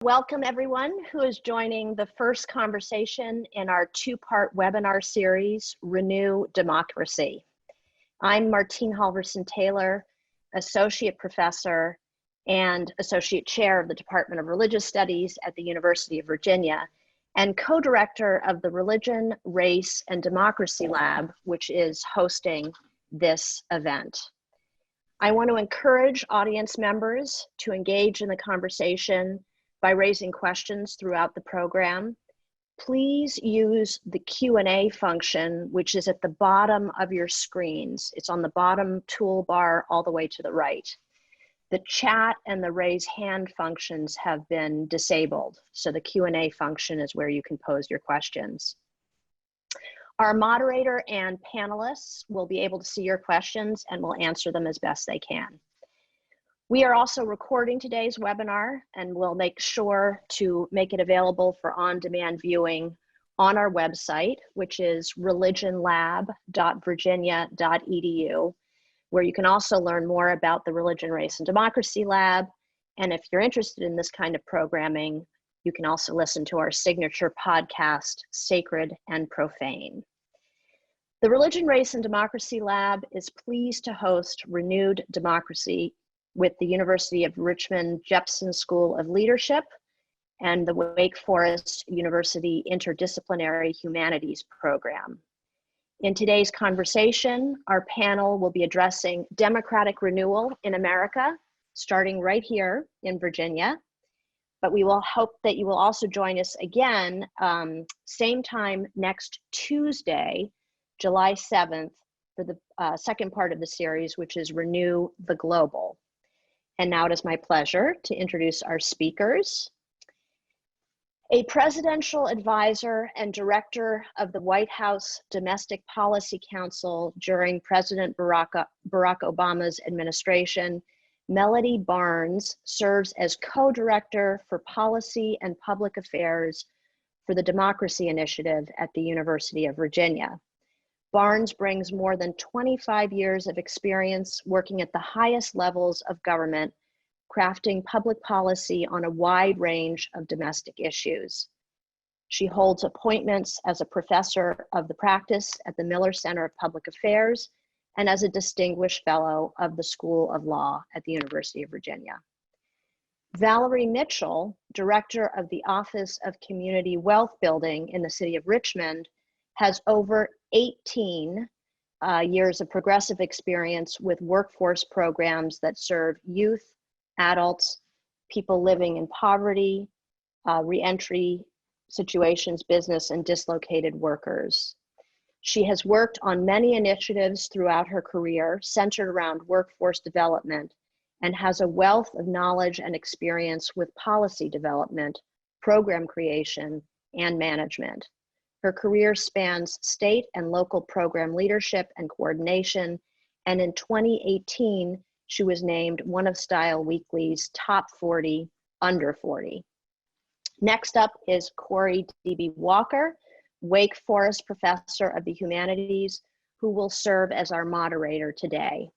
Welcome everyone who is joining the first conversation in our two-part webinar series, Renew Democracy. I'm Martine Halverson-Taylor, Associate Professor and Associate Chair of the Department of Religious Studies at the University of Virginia, and co-director of the Religion, Race, and Democracy Lab, which is hosting this event. I want to encourage audience members to engage in the conversation by raising questions throughout the program. Please use the Q&A function, which is at the bottom of your screens. It's on the bottom toolbar all the way to the right. The chat and the raise hand functions have been disabled, so the Q&A function is where you can pose your questions. Our moderator and panelists will be able to see your questions and will answer them as best they can. We are also recording today's webinar, and we'll make sure to make it available for on-demand viewing on our website, which is religionlab.virginia.edu, where you can also learn more about the Religion, Race, and Democracy Lab. And if you're interested in this kind of programming, you can also listen to our signature podcast, Sacred and Profane. The Religion, Race, and Democracy Lab is pleased to host Renewed Democracy with the University of Richmond Jepson School of Leadership and the Wake Forest University Interdisciplinary Humanities program. In today's conversation, our panel will be addressing democratic renewal in America, starting right here in Virginia. But we will hope that you will also join us again, same time next Tuesday, July 7th, for the second part of the series, which is Renew the Global. And now it is my pleasure to introduce our speakers. A presidential advisor and director of the White House Domestic Policy Council during President Barack Obama's administration, Melody Barnes serves as co-director for policy and public affairs for the Democracy Initiative at the University of Virginia. Barnes brings more than 25 years of experience working at the highest levels of government, crafting public policy on a wide range of domestic issues. She holds appointments as a professor of the practice at the Miller Center of Public Affairs and as a distinguished fellow of the School of Law at the University of Virginia. Valerie Mitchell, director of the Office of Community Wealth Building in the city of Richmond, has over 18 years of progressive experience with workforce programs that serve youth, adults, people living in poverty, reentry situations, business, and dislocated workers. She has worked on many initiatives throughout her career centered around workforce development and has a wealth of knowledge and experience with policy development, program creation, and management. Her career spans state and local program leadership and coordination, and in 2018, she was named one of Style Weekly's top 40 under 40. Next up is Corey D.B. Walker, Wake Forest Professor of the Humanities, who will serve as our moderator today.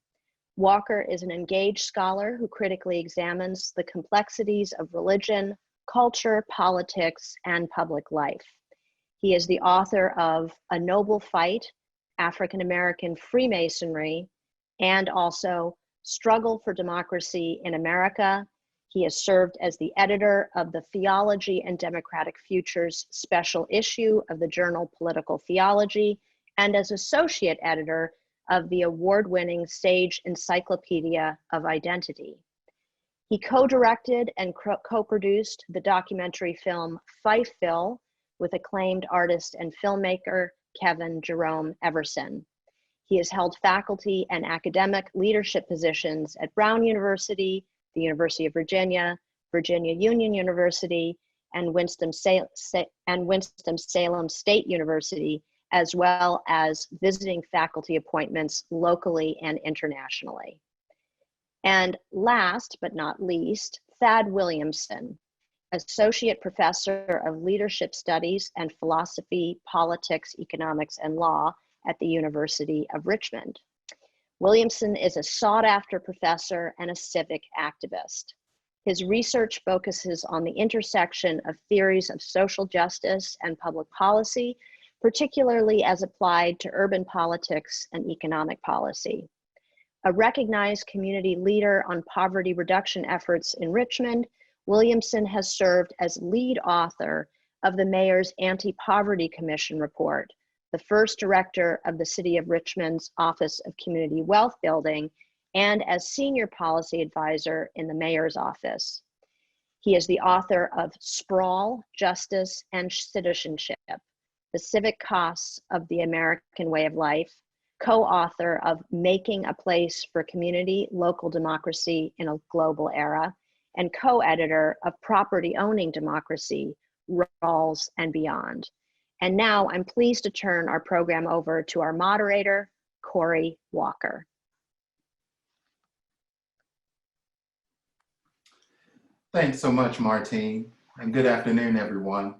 Walker is an engaged scholar who critically examines the complexities of religion, culture, politics, and public life. He is the author of A Noble Fight, African-American Freemasonry, and also Struggle for Democracy in America. He has served as the editor of the Theology and Democratic Futures special issue of the journal Political Theology and as associate editor of the award-winning Sage Encyclopedia of Identity. He co-directed and co-produced the documentary film Fifeville with acclaimed artist and filmmaker Kevin Jerome Everson. He has held faculty and academic leadership positions at Brown University, the University of Virginia, Virginia Union University, and Winston-Salem State University, as well as visiting faculty appointments locally and internationally. And last but not least, Thad Williamson, Associate Professor of Leadership Studies and Philosophy, Politics, Economics, and Law at the University of Richmond. Williamson is a sought-after professor and a civic activist. His research focuses on the intersection of theories of social justice and public policy, particularly as applied to urban politics and economic policy. A recognized community leader on poverty reduction efforts in Richmond, Williamson has served as lead author of the Mayor's Anti-Poverty Commission report, the first director of the City of Richmond's Office of Community Wealth Building, and as senior policy advisor in the Mayor's office. He is the author of Sprawl, Justice, and Citizenship, The Civic Costs of the American Way of Life, co-author of Making a Place for Community, Local Democracy in a Global Era, and co-editor of Property Owning Democracy, Rawls and Beyond. And now I'm pleased to turn our program over to our moderator, Corey Walker. Thanks so much, Martine, and good afternoon, everyone.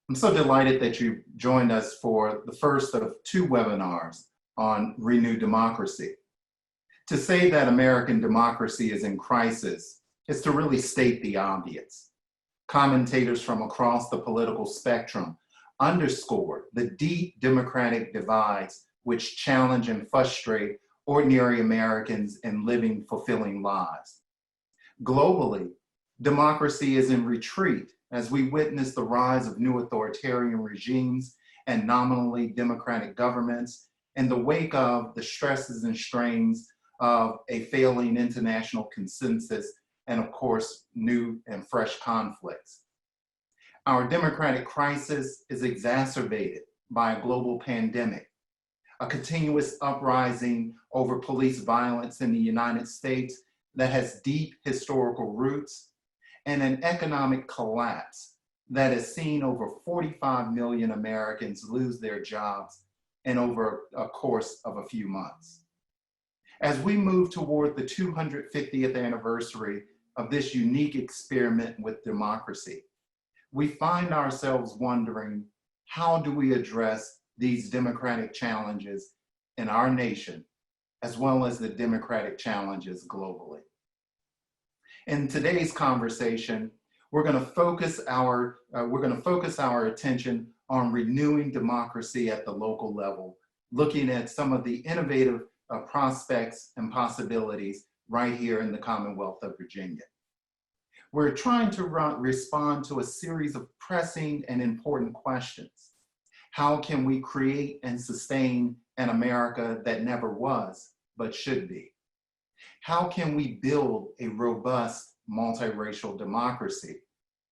I'm so delighted that you joined us for the first of two webinars on renewed democracy. To say that American democracy is in crisis is to really state the obvious. Commentators from across the political spectrum underscore the deep democratic divides which challenge and frustrate ordinary Americans in living fulfilling lives. Globally, democracy is in retreat as we witness the rise of new authoritarian regimes and nominally democratic governments in the wake of the stresses and strains of a failing international consensus and, of course, new and fresh conflicts. Our democratic crisis is exacerbated by a global pandemic, a continuous uprising over police violence in the United States that has deep historical roots, and an economic collapse that has seen over 45 million Americans lose their jobs in over a course of a few months. As we move toward the 250th anniversary of this unique experiment with democracy, we find ourselves wondering, how do we address these democratic challenges in our nation, as well as the democratic challenges globally? In today's conversation, we're going to focus our attention on renewing democracy at the local level, looking at some of the innovative prospects and possibilities right here in the Commonwealth of Virginia. We're trying to respond to a series of pressing and important questions. How can we create and sustain an America that never was, but should be? How can we build a robust multiracial democracy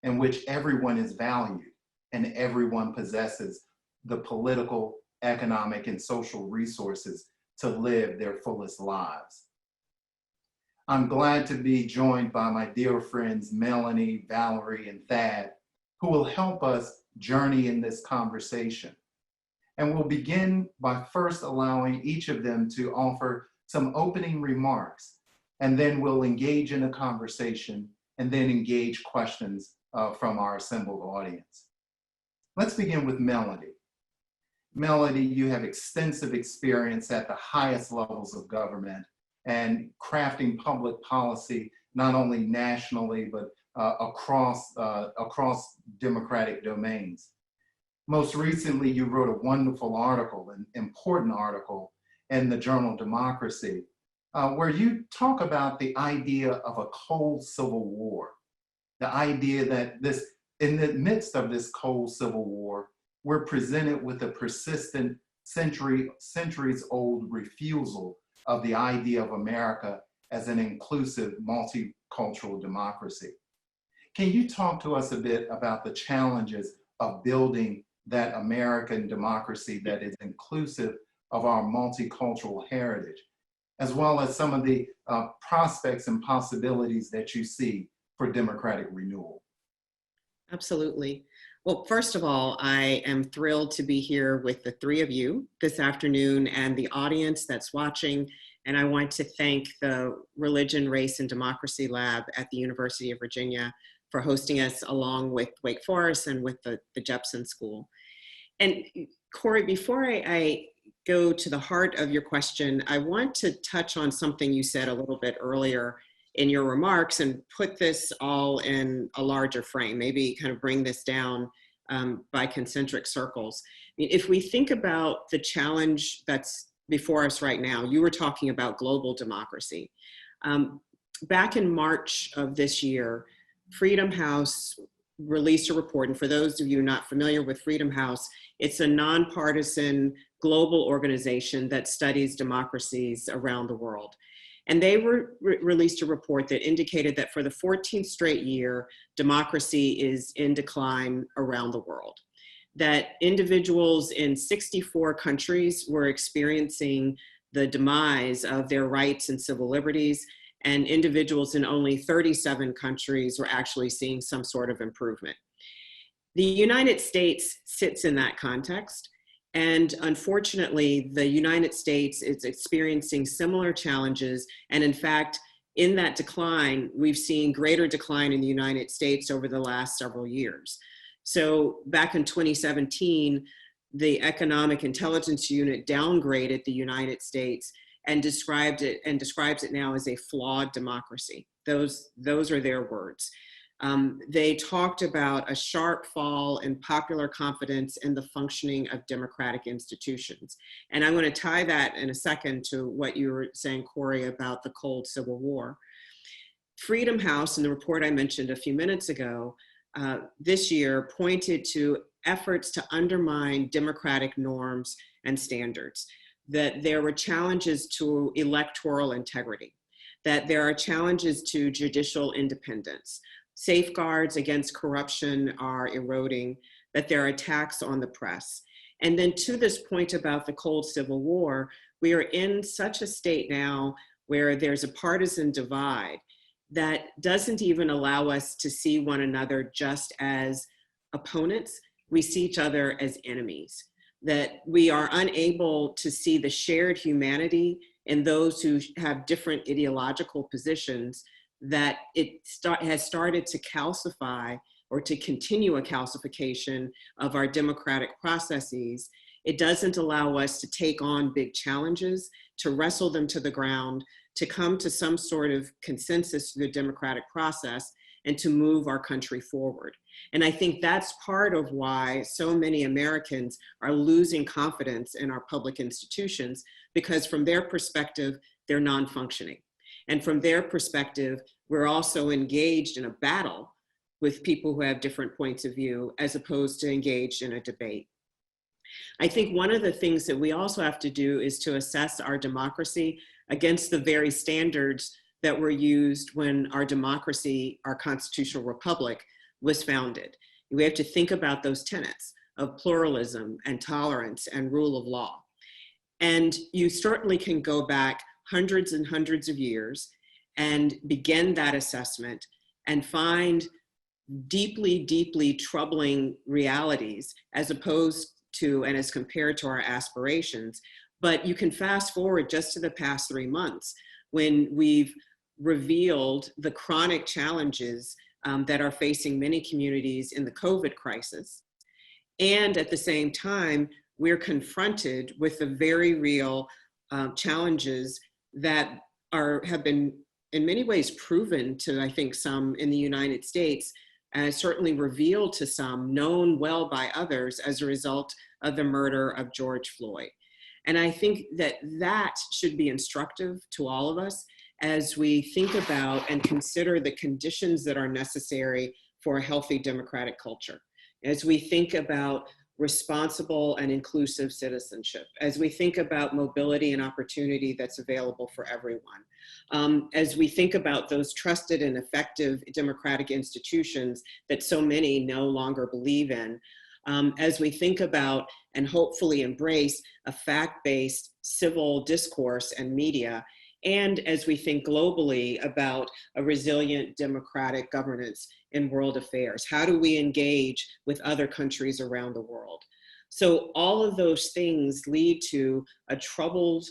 in which everyone is valued and everyone possesses the political, economic, and social resources to live their fullest lives? I'm glad to be joined by my dear friends Melanie, Valerie, and Thad, who will help us journey in this conversation. And we'll begin by first allowing each of them to offer some opening remarks, and then we'll engage in a conversation and then engage questions from our assembled audience. Let's begin with Melanie. Melanie, you have extensive experience at the highest levels of government and crafting public policy, not only nationally, but across democratic domains. Most recently, you wrote a wonderful article, an important article in the journal Democracy, where you talk about the idea of a cold civil war, the idea that in the midst of this cold civil war, we're presented with a persistent centuries-old refusal of the idea of America as an inclusive, multicultural democracy. Can you talk to us a bit about the challenges of building that American democracy that is inclusive of our multicultural heritage, as well as some of the prospects and possibilities that you see for democratic renewal? Absolutely. Well, first of all, I am thrilled to be here with the three of you this afternoon and the audience that's watching. And I want to thank the Religion, Race, and Democracy Lab at the University of Virginia for hosting us, along with Wake Forest and with the Jepson School. And Corey, before I go to the heart of your question, I want to touch on something you said a little bit earlier in your remarks and put this all in a larger frame, maybe kind of bring this down by concentric circles. If we think about the challenge that's before us right now, you were talking about global democracy. Back in March of this year, Freedom House released a report, and for those of you not familiar with Freedom House, it's a nonpartisan global organization that studies democracies around the world. And they released a report that indicated that for the 14th straight year, democracy is in decline around the world. That individuals in 64 countries were experiencing the demise of their rights and civil liberties, and individuals in only 37 countries were actually seeing some sort of improvement. The United States sits in that context, and unfortunately, the United States is experiencing similar challenges, and in fact, in that decline, we've seen greater decline in the United States over the last several years. So back in 2017, the Economic Intelligence Unit downgraded the United States and describes it now as a flawed democracy. Those are their words. They talked about a sharp fall in popular confidence in the functioning of democratic institutions. And I'm going to tie that in a second to what you were saying, Corey, about the Cold Civil War. Freedom House, in the report I mentioned a few minutes ago, this year pointed to efforts to undermine democratic norms and standards, that there were challenges to electoral integrity, that there are challenges to judicial independence, safeguards against corruption are eroding, that there are attacks on the press. And then to this point about the Cold Civil War, we are in such a state now where there's a partisan divide that doesn't even allow us to see one another just as opponents. We see each other as enemies, that we are unable to see the shared humanity in those who have different ideological positions, that it has started to calcify or to continue a calcification of our democratic processes. It doesn't allow us to take on big challenges, to wrestle them to the ground, to come to some sort of consensus through the democratic process, and to move our country forward. And I think that's part of why so many Americans are losing confidence in our public institutions, because from their perspective, they're non-functioning. And from their perspective, we're also engaged in a battle with people who have different points of view, as opposed to engaged in a debate. I think one of the things that we also have to do is to assess our democracy against the very standards that were used when our democracy, our constitutional republic, was founded. We have to think about those tenets of pluralism and tolerance and rule of law. And you certainly can go back hundreds and hundreds of years and begin that assessment and find deeply, deeply troubling realities as opposed to and as compared to our aspirations. But you can fast forward just to the past 3 months when we've revealed the chronic challenges that are facing many communities in the COVID crisis. And at the same time, we're confronted with the very real challenges that have been in many ways proven to, I think, some in the United States, certainly revealed to some, known well by others as a result of the murder of George Floyd. And I think that that should be instructive to all of us as we think about and consider the conditions that are necessary for a healthy democratic culture. As we think about responsible and inclusive citizenship, as we think about mobility and opportunity that's available for everyone, as we think about those trusted and effective democratic institutions that so many no longer believe in, as we think about and hopefully embrace a fact-based civil discourse and media, and as we think globally about a resilient democratic governance in world affairs. How do we engage with other countries around the world? So all of those things lead to a troubled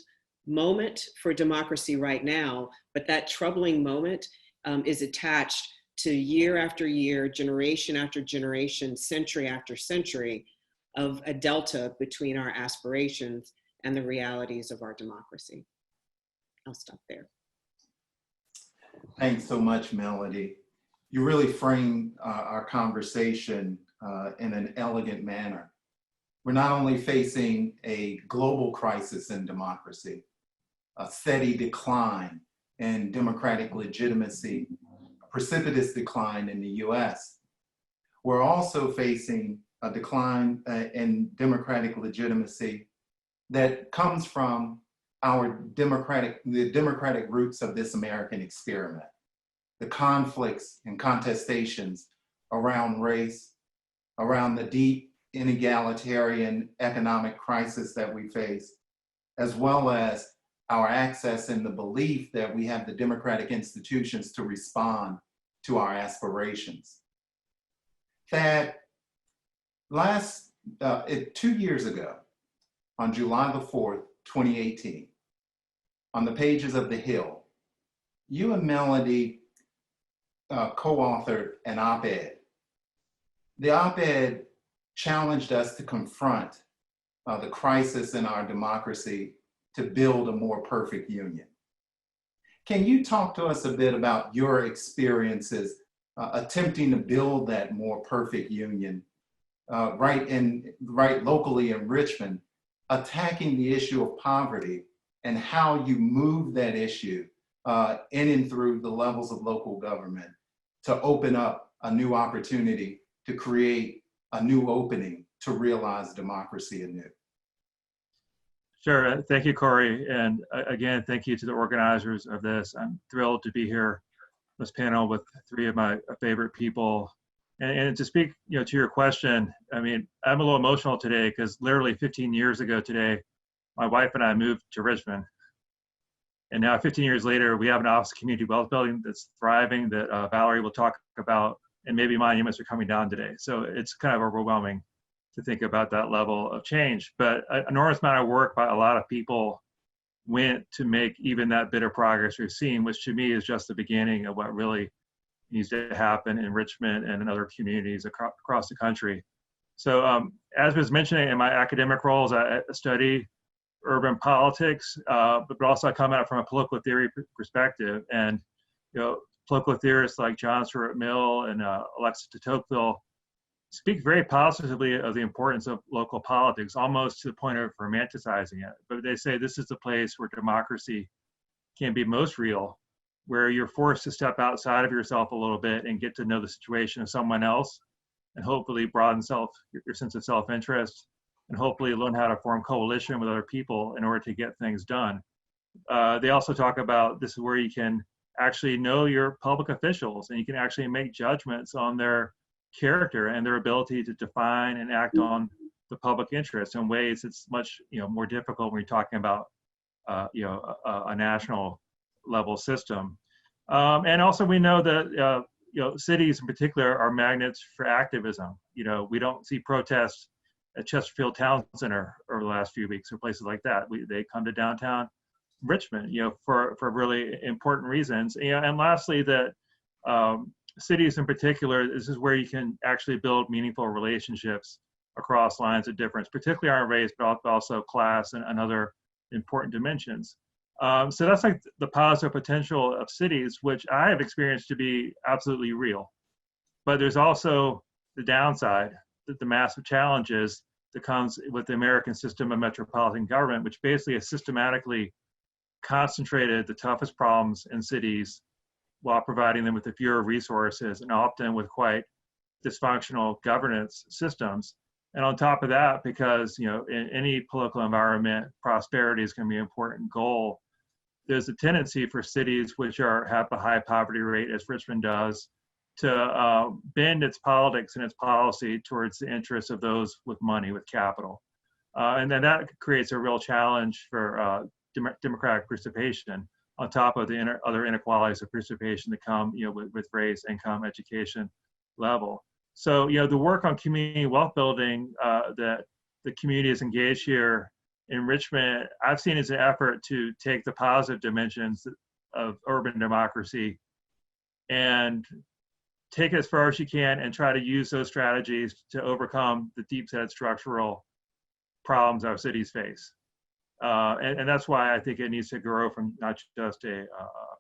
moment for democracy right now, but that troubling moment is attached to year after year, generation after generation, century after century of a delta between our aspirations and the realities of our democracy. I'll stop there. Thanks so much, Melody. You really framed our conversation in an elegant manner. We're not only facing a global crisis in democracy, a steady decline in democratic legitimacy, a precipitous decline in the US. We're also facing a decline in democratic legitimacy that comes from the democratic roots of this American experiment, the conflicts and contestations around race, around the deep inegalitarian economic crisis that we face, as well as our access and the belief that we have the democratic institutions to respond to our aspirations. Thad, 2 years ago, on July the 4th, 2018, on the pages of The Hill, you and Melody co-authored an op-ed. The op-ed challenged us to confront the crisis in our democracy to build a more perfect union. Can you talk to us a bit about your experiences attempting to build that more perfect union right locally in Richmond, attacking the issue of poverty and how you move that issue in and through the levels of local government to open up a new opportunity to create a new opening to realize democracy anew? Sure. Thank you, Corey. And again, thank you to the organizers of this. I'm thrilled to be here on this panel with three of my favorite people. And to speak to your question, I mean, I'm a little emotional today because literally 15 years ago today, my wife and I moved to Richmond. And now 15 years later, we have an office community wealth building that's thriving that Valerie will talk about, and maybe monuments are coming down today. So it's kind of overwhelming to think about that level of change. But an enormous amount of work by a lot of people went to make even that bit of progress we've seen, which to me is just the beginning of what really needs to happen in Richmond and in other communities across the country. So as was mentioning in my academic roles, I study urban politics, but also I come at it from a political theory perspective. And political theorists like John Stuart Mill and Alexis de Tocqueville speak very positively of the importance of local politics, almost to the point of romanticizing it. But they say this is the place where democracy can be most real, where you're forced to step outside of yourself a little bit and get to know the situation of someone else, and hopefully broaden your sense of self-interest, and hopefully learn how to form coalition with other people in order to get things done. They also talk about this is where you can actually know your public officials, and you can actually make judgments on their character and their ability to define and act on the public interest in ways it's much more difficult when you're talking about a national level system. And also we know that cities in particular are magnets for activism. We don't see protests at Chesterfield Town Center over the last few weeks or places like that. They come to downtown Richmond, for really important reasons. And lastly, that cities in particular, this is where you can actually build meaningful relationships across lines of difference, particularly on race, but also class and other important dimensions. So that's like the positive potential of cities, which I have experienced to be absolutely real. But there's also the downside, the massive challenges that comes with the American system of metropolitan government, which basically has systematically concentrated the toughest problems in cities while providing them with the fewer resources and often with quite dysfunctional governance systems. And on top of that, because in any political environment, prosperity is going to be an important goal, there's a tendency for cities which have a high poverty rate, as Richmond does, to bend its politics and its policy towards the interests of those with money, with capital. And then that creates a real challenge for democratic participation, on top of the other inequalities of participation that come with race, income, education level. So the work on community wealth building that the community is engaged here in Richmond, I've seen as an effort to take the positive dimensions of urban democracy and take it as far as you can and try to use those strategies to overcome the deep-set structural problems our cities face. And that's why I think it needs to grow from not just a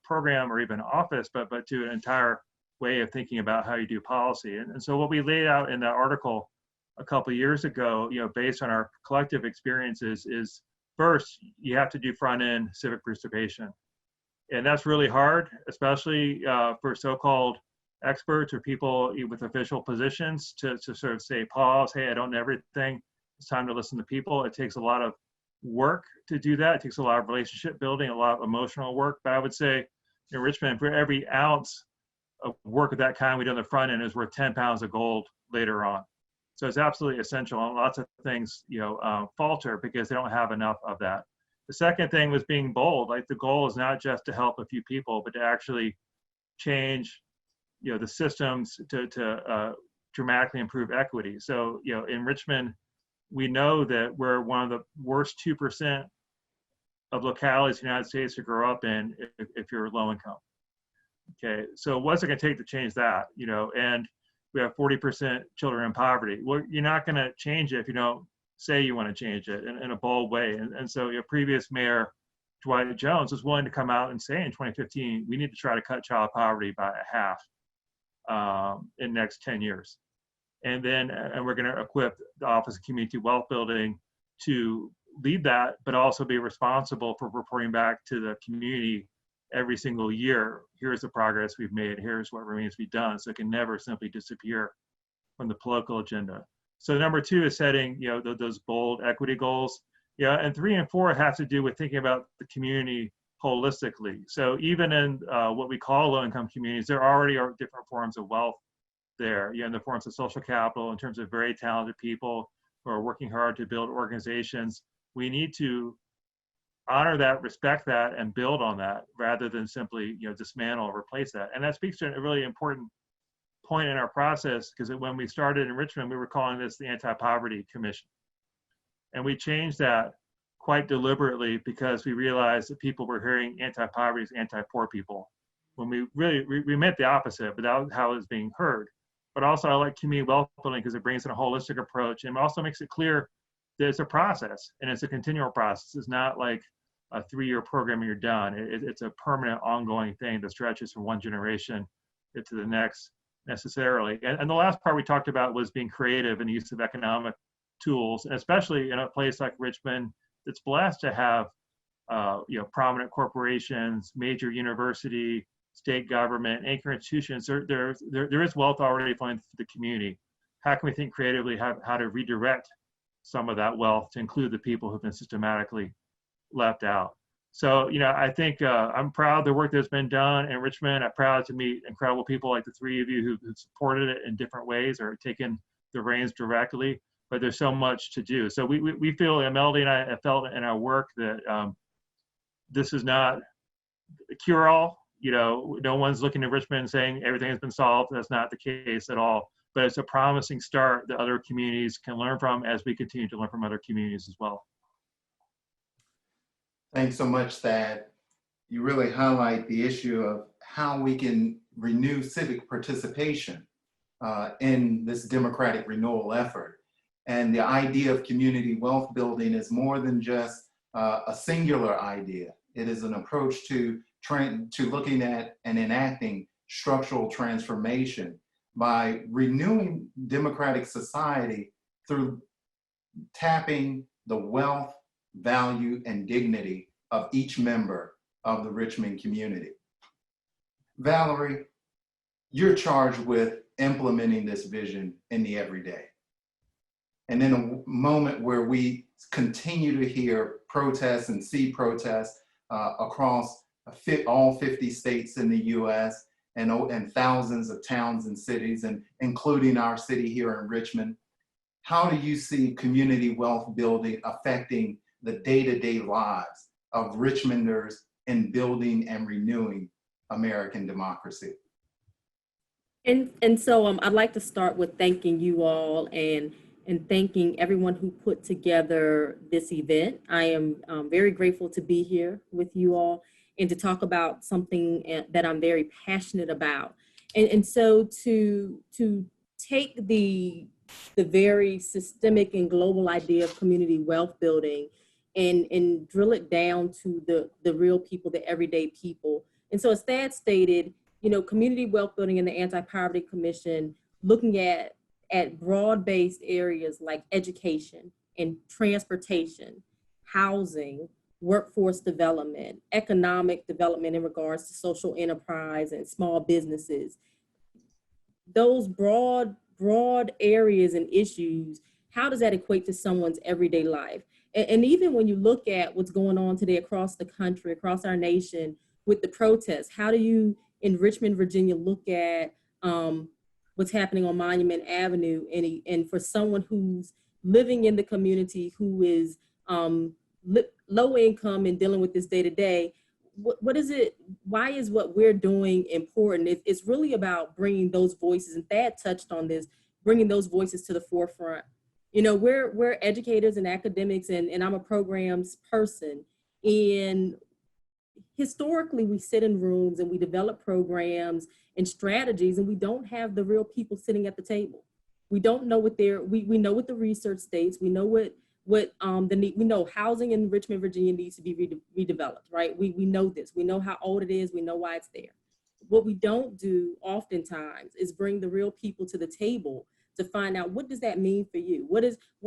program or even office, but to an entire way of thinking about how you do policy. And so what we laid out in that article a couple of years ago, based on our collective experiences, is first, you have to do front-end civic participation. And that's really hard, especially for so-called experts or people with official positions to sort of say, pause, hey, I don't know everything. It's time to listen to people. It takes a lot of work to do that. It takes a lot of relationship building, a lot of emotional work. But I would say in Richmond, for every ounce of work of that kind we do on the front end is worth 10 pounds of gold later on. So it's absolutely essential. And lots of things, falter because they don't have enough of that. The second thing was being bold. Like, the goal is not just to help a few people, but to actually change, the systems to dramatically improve equity. So, in Richmond, we know that we're one of the worst 2% of localities in the United States to grow up in if you're low income. Okay, so what's it going to take to change that? And we have 40% children in poverty. Well, you're not going to change it if you don't say you want to change it in a bold way. And so your previous mayor, Dwight Jones, was willing to come out and say in 2015, we need to try to cut child poverty by half in the next 10 years. And we're going to equip the Office of Community Wealth Building to lead that, but also be responsible for reporting back to the community every single year. Here's the progress we've made. Here's what remains to be done. So it can never simply disappear from the political agenda. So number 2 is setting, those bold equity goals. And 3 and 4 have to do with thinking about the community holistically. So even in what we call low-income communities, there already are different forms of wealth there, in the forms of social capital, in terms of very talented people who are working hard to build organizations. We need to honor that, respect that, and build on that rather than simply, dismantle or replace that. And that speaks to a really important point in our process, because when we started in Richmond, we were calling this the Anti-Poverty Commission. And we changed that quite deliberately because we realized that people were hearing anti-poverty as anti-poor people, when we meant the opposite, but that was how it was being heard. But also I like community wealth building because it brings in a holistic approach and also makes it clear that it's a process and it's a continual process. It's not like a 3-year program and you're done. It's a permanent, ongoing thing that stretches from one generation to the next necessarily. And the last part we talked about was being creative in the use of economic tools, and especially in a place like Richmond that's blessed to have prominent corporations, major university, state government, anchor institutions. There is wealth already flowing through the community. How can we think creatively how to redirect some of that wealth to include the people who've been systematically left out? So, I think I'm proud of the work that's been done in Richmond. I'm proud to meet incredible people like the 3 of you who supported it in different ways or taken the reins directly, but there's so much to do. So we feel, and Melody and I have felt in our work that this is not a cure-all. No one's looking at Richmond and saying everything has been solved. That's not the case at all. But it's a promising start that other communities can learn from as we continue to learn from other communities as well. Thanks so much, Thad. You really highlight the issue of how we can renew civic participation in this democratic renewal effort. And the idea of community wealth building is more than just a singular idea. It is an approach to looking at and enacting structural transformation by renewing democratic society through tapping the wealth, value, and dignity of each member of the Richmond community. Valerie, you're charged with implementing this vision in the everyday. And in a moment where we continue to hear protests and see protests across all 50 states in the US and thousands of towns and cities, and including our city here in Richmond, how do you see community wealth building affecting the day-to-day lives of Richmonders in building and renewing American democracy? And so I'd like to start with thanking you all and thanking everyone who put together this event. I am very grateful to be here with you all and to talk about something that I'm very passionate about. And so to take the very systemic and global idea of community wealth building and drill it down to the real people, the everyday people. And so as Thad stated, you know, community wealth building and the Anti-Poverty Commission looking at broad-based areas like education and transportation, housing, workforce development, economic development in regards to social enterprise and small businesses. Those broad areas and issues, how does that equate to someone's everyday life? And even when you look at what's going on today across the country, across our nation with the protests, how do you in Richmond, Virginia, look at what's happening on Monument Avenue and for someone who's living in the community who is low income and dealing with this day to day, what is it? Why is what we're doing important? It's really about bringing those voices, and Thad touched on this, bringing those voices to the forefront. You know, we're educators and academics, and I'm a programs person. And historically, we sit in rooms and we develop programs and strategies, and we don't have the real people sitting at the table. We don't know what we know what the research states. We know what the need. We know housing in Richmond, Virginia needs to be redeveloped, right? We know this. We know how old it is. We know why it's there. What we don't do oftentimes is bring the real people to the table to find out, what does that mean for you? What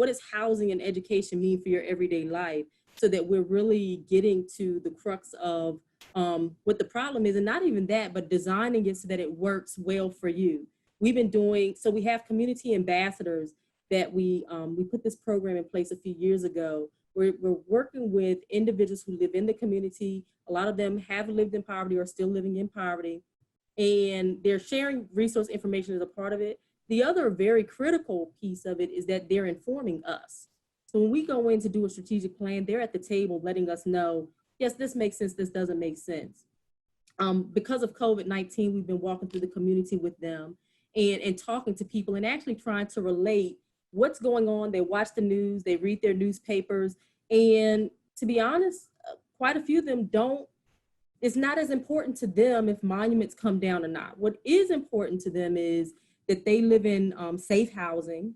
does housing and education mean for your everyday life, so that we're really getting to the crux of what the problem is, and not even that, but designing it so that it works well for you. We've been doing, so we have community ambassadors that we put this program in place a few years ago. We're working with individuals who live in the community. A lot of them have lived in poverty or still living in poverty, and they're sharing resource information as a part of it. The other very critical piece of it is that they're informing us. So when we go in to do a strategic plan, they're at the table letting us know, yes, this makes sense, this doesn't make sense. Because of COVID-19, we've been walking through the community with them and talking to people and actually trying to relate what's going on. They watch the news, they read their newspapers, and to be honest, quite a few of them don't, it's not as important to them if monuments come down or not. What is important to them is that they live in safe housing,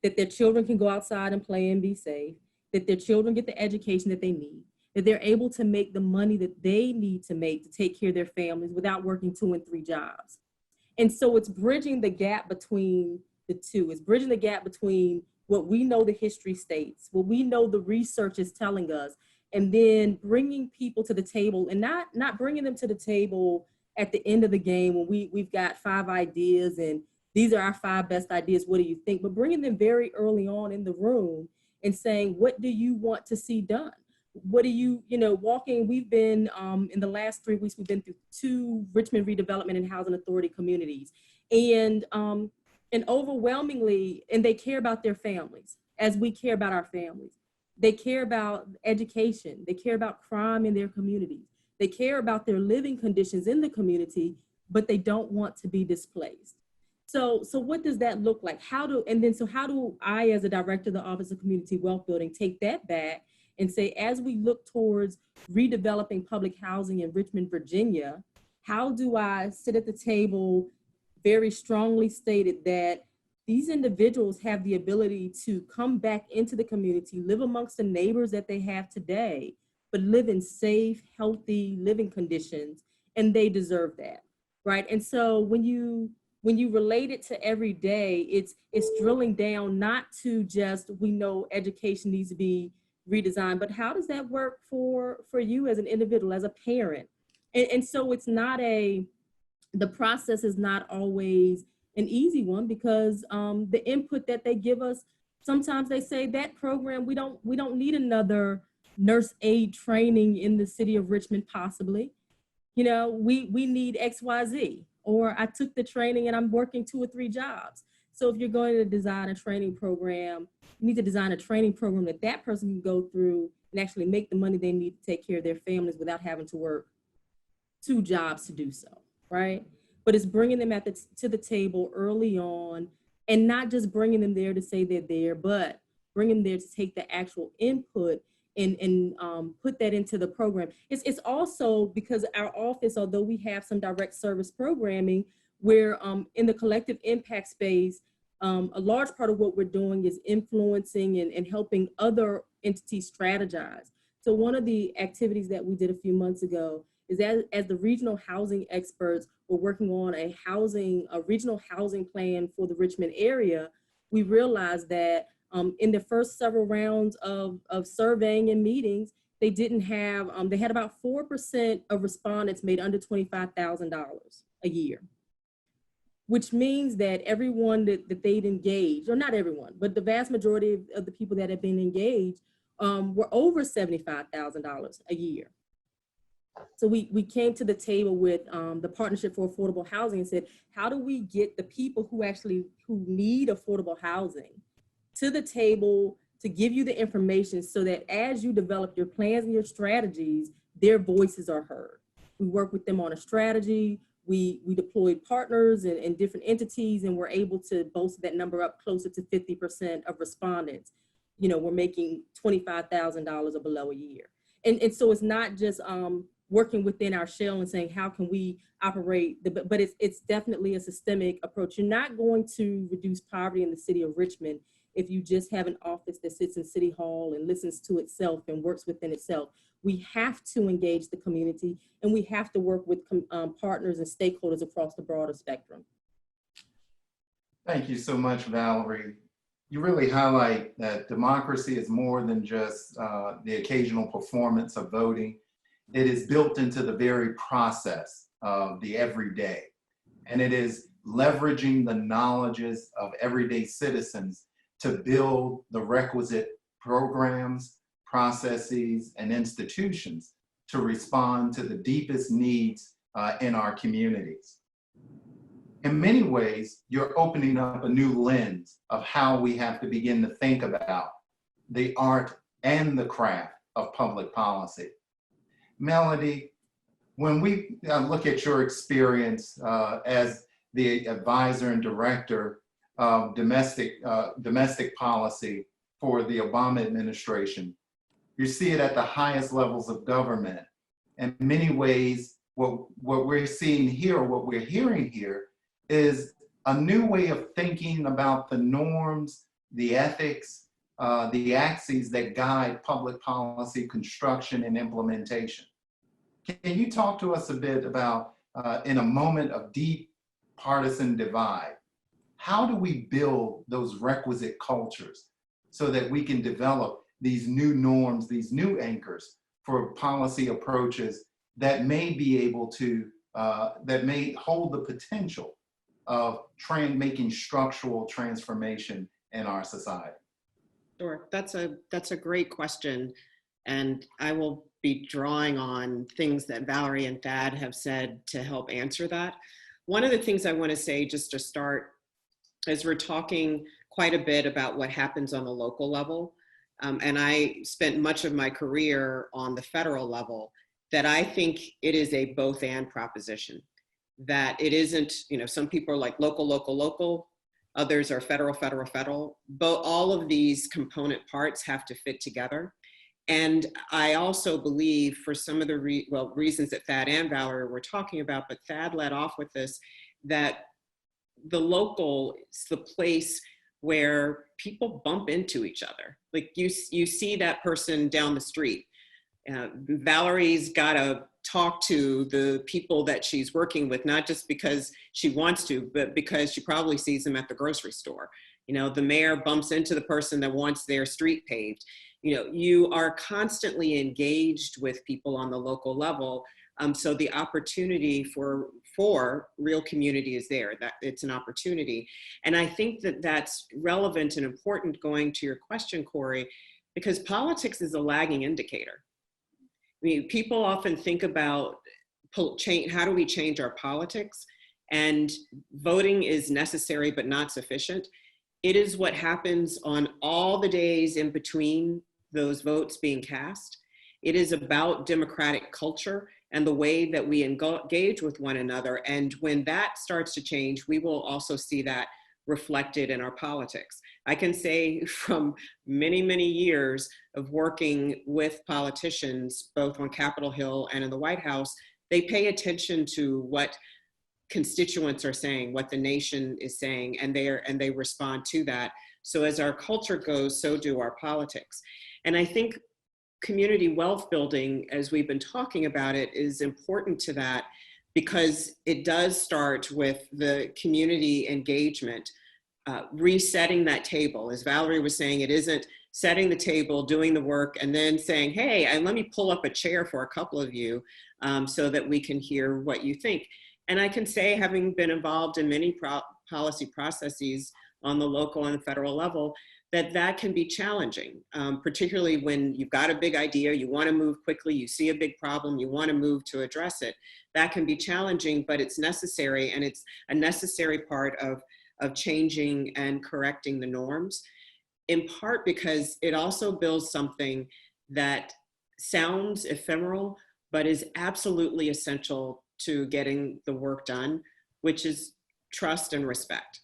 that their children can go outside and play and be safe, that their children get the education that they need, that they're able to make the money that they need to make to take care of their families without working 2 and 3 jobs. And so it's bridging the gap between the two. It's bridging the gap between what we know the history states, what we know the research is telling us, and then bringing people to the table, and not bringing them to the table at the end of the game when we've got 5 ideas and these are our 5 best ideas, what do you think? But bringing them very early on in the room and saying, what do you want to see done? What do you walking, we've been, in the last 3 weeks, we've been through 2 Richmond Redevelopment and Housing Authority communities. And overwhelmingly, and they care about their families as we care about our families. They care about education. They care about crime in their communities. They care about their living conditions in the community, but they don't want to be displaced. So what does that look like? How do I, as a director of the Office of Community Wealth Building, take that back and say, as we look towards redeveloping public housing in Richmond, Virginia, how do I sit at the table very strongly stated that these individuals have the ability to come back into the community, live amongst the neighbors that they have today, but live in safe, healthy living conditions, and they deserve that, right? And so when you relate it to every day, it's drilling down not to just, we know education needs to be redesigned, but how does that work for you as an individual, as a parent? And so it's not the process is not always an easy one, because the input that they give us, sometimes they say that program, we don't need another nurse aid training in the city of Richmond, possibly. We need XYZ, or I took the training and I'm working 2 or 3 jobs. So if you're going to design a training program, you need to design a training program that person can go through and actually make the money they need to take care of their families without having to work 2 jobs to do so, right? But it's bringing them to the table early on, and not just bringing them there to say they're there, but bringing them there to take the actual input and put that into the program. It's also because our office, although we have some direct service programming, where in the collective impact space, a large part of what we're doing is influencing and helping other entities strategize. So one of the activities that we did a few months ago is that as the regional housing experts were working on a regional housing plan for the Richmond area, we realized that in the first several rounds of surveying and meetings, they didn't have, they had about 4% of respondents made under $25,000 a year, which means that everyone that they'd engaged, or not everyone, but the vast majority of the people that had been engaged were over $75,000 a year. So we came to the table with the Partnership for Affordable Housing and said, how do we get the people who need affordable housing to the table to give you the information so that as you develop your plans and your strategies, their voices are heard. We work with them on a strategy. We deployed partners and different entities, and we're able to bolster that number up closer to 50% of respondents. You know, we're making $25,000 or below a year. And so it's not just working within our shell and saying, how can we operate, but it's definitely a systemic approach. You're not going to reduce poverty in the city of Richmond if you just have an office that sits in City Hall and listens to itself and works within itself. We have to engage the community, and we have to work with partners and stakeholders across the broader spectrum. Thank you so much, Valerie. You really highlight that democracy is more than just the occasional performance of voting. It is built into the very process of the everyday. And it is leveraging the knowledges of everyday citizens to build the requisite programs, processes, and institutions to respond to the deepest needs in our communities. In many ways, you're opening up a new lens of how we have to begin to think about the art and the craft of public policy. Melody, when we look at your experience as the advisor and director of domestic policy for the Obama administration, you see it at the highest levels of government. In many ways, what we're seeing here, what we're hearing here, is a new way of thinking about the norms, the ethics, the axes that guide public policy construction and implementation. Can you talk to us a bit about, in a moment of deep partisan divide, how do we build those requisite cultures so that we can develop these new norms, these new anchors for policy approaches that may be able to, that may hold the potential of making structural transformation in our society? Sure, that's a great question. And I will be drawing on things that Valerie and Thad have said to help answer that. One of the things I want to say just to start is we're talking quite a bit about what happens on the local level. And I spent much of my career on the federal level, that I think it is a both and proposition. That it isn't, you know, some people are like local, local, local, others are federal, federal, federal. But all of these component parts have to fit together. And I also believe, for some of the reasons that Thad and Valerie were talking about, but Thad led off with this, that the local is the place where people bump into each other. Like you see that person down the street. Valerie's got to talk to the people that she's working with, not just because she wants to, but because she probably sees them at the grocery store. You know, the mayor bumps into the person that wants their street paved. You know, you are constantly engaged with people on the local level. So the opportunity for real community is there, that it's an opportunity. And I think that that's relevant and important, going to your question, Corey, because politics is a lagging indicator. I mean, people often think about how do we change our politics, and voting is necessary but not sufficient. It is what happens on all the days in between those votes being cast. It is about democratic culture and the way that we engage with one another. And when that starts to change, we will also see that reflected in our politics. I can say from many, many years of working with politicians, both on Capitol Hill and in the White House, they pay attention to what constituents are saying, what the nation is saying, and they respond to that. So as our culture goes, so do our politics. And I think community wealth building, as we've been talking about it, is important to that, because it does start with the community engagement, resetting that table. As Valerie was saying, it isn't setting the table, doing the work, and then saying, hey, and let me pull up a chair for a couple of you so that we can hear what you think. And I can say, having been involved in many policy processes on the local and federal level, that can be challenging, particularly when you've got a big idea, you want to move quickly, you see a big problem, you want to move to address it. That can be challenging, but it's necessary, and it's a necessary part of changing and correcting the norms, in part because it also builds something that sounds ephemeral, but is absolutely essential to getting the work done, which is trust and respect.